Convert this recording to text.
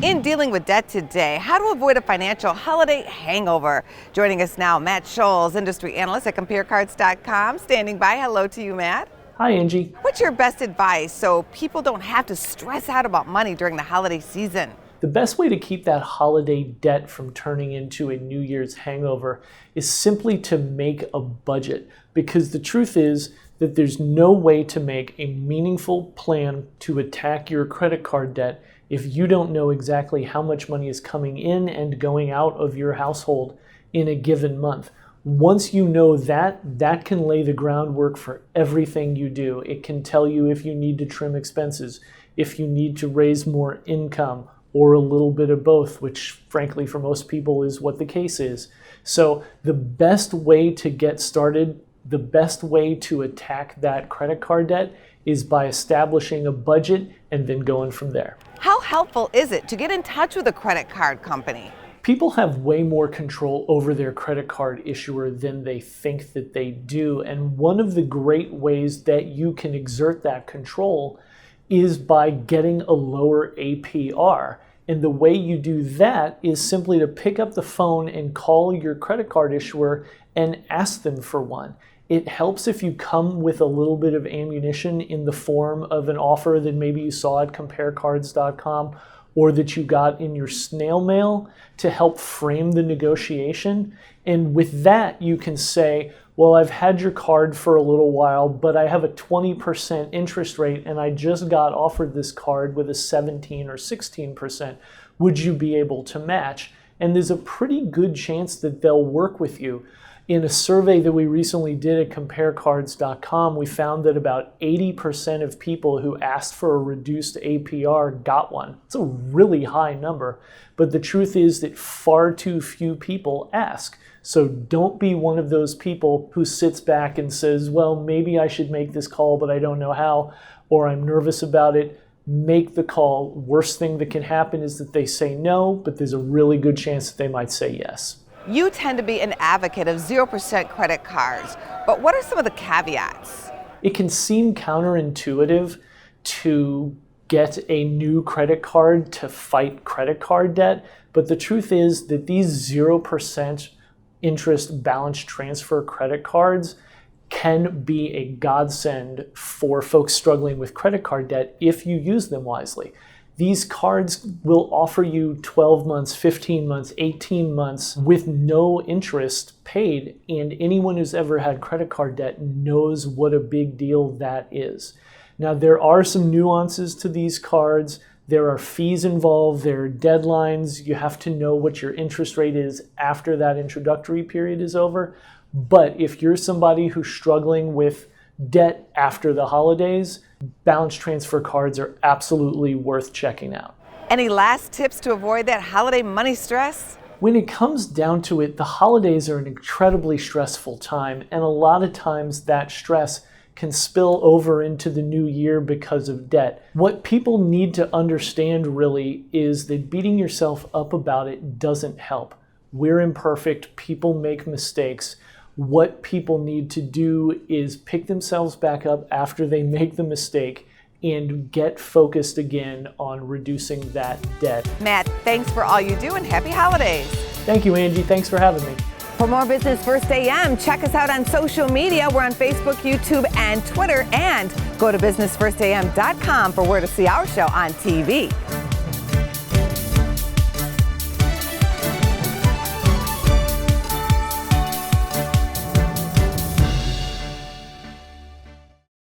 In dealing with debt today, how to avoid a financial holiday hangover. Joining us now, Matt Schulz, Industry Analyst at CompareCards.com. Standing by. Hello to you, Matt. Hi, Angie. What's your best advice so people don't have to stress out about money during the holiday season? The best way to keep that holiday debt from turning into a New Year's hangover is simply to make a budget, because the truth is that there's no way to make a meaningful plan to attack your credit card debt if you don't know exactly how much money is coming in and going out of your household in a given month. Once you know that, that can lay the groundwork for everything you do. It can tell you if you need to trim expenses, if you need to raise more income, or a little bit of both, which frankly for most people is what the case is. So the best way to get started, the best way to attack that credit card debt is by establishing a budget and then going from there. How helpful is it to get in touch with a credit card company? People have way more control over their credit card issuer than they think that they do. And one of the great ways that you can exert that control is by getting a lower APR. And the way you do that is simply to pick up the phone and call your credit card issuer and ask them for one. It helps if you come with a little bit of ammunition in the form of an offer that maybe you saw at CompareCards.com or that you got in your snail mail to help frame the negotiation. And with that, you can say, well, I've had your card for a little while, but I have a 20% interest rate and I just got offered this card with a 17 or 16%. Would you be able to match? And there's a pretty good chance that they'll work with you. In a survey that we recently did at CompareCards.com, we found that about 80% of people who asked for a reduced APR got one. It's a really high number, but the truth is that far too few people ask. So don't be one of those people who sits back and says, well, maybe I should make this call, but I don't know how, or I'm nervous about it. Make the call. Worst thing that can happen is that they say no, but there's a really good chance that they might say yes. You tend to be an advocate of 0% credit cards, but what are some of the caveats? It can seem counterintuitive to get a new credit card to fight credit card debt, but the truth is that these 0% interest balance transfer credit cards can be a godsend for folks struggling with credit card debt if you use them wisely. These cards will offer you 12 months, 15 months, 18 months with no interest paid, and anyone who's ever had credit card debt knows what a big deal that is. Now, there are some nuances to these cards. There are fees involved, there are deadlines. You have to know what your interest rate is after that introductory period is over. But if you're somebody who's struggling with debt after the holidays, balance transfer cards are absolutely worth checking out. Any last tips to avoid that holiday money stress? When it comes down to it, the holidays are an incredibly stressful time, and a lot of times that stress can spill over into the new year because of debt. What people need to understand really is that beating yourself up about it doesn't help. We're imperfect, people make mistakes. What people need to do is pick themselves back up after they make the mistake and get focused again on reducing that debt. Matt, thanks for all you do and happy holidays. Thank you, Angie. Thanks for having me. For more Business First AM, check us out on social media. We're on Facebook, YouTube, and Twitter. And go to businessfirstam.com for where to see our show on TV.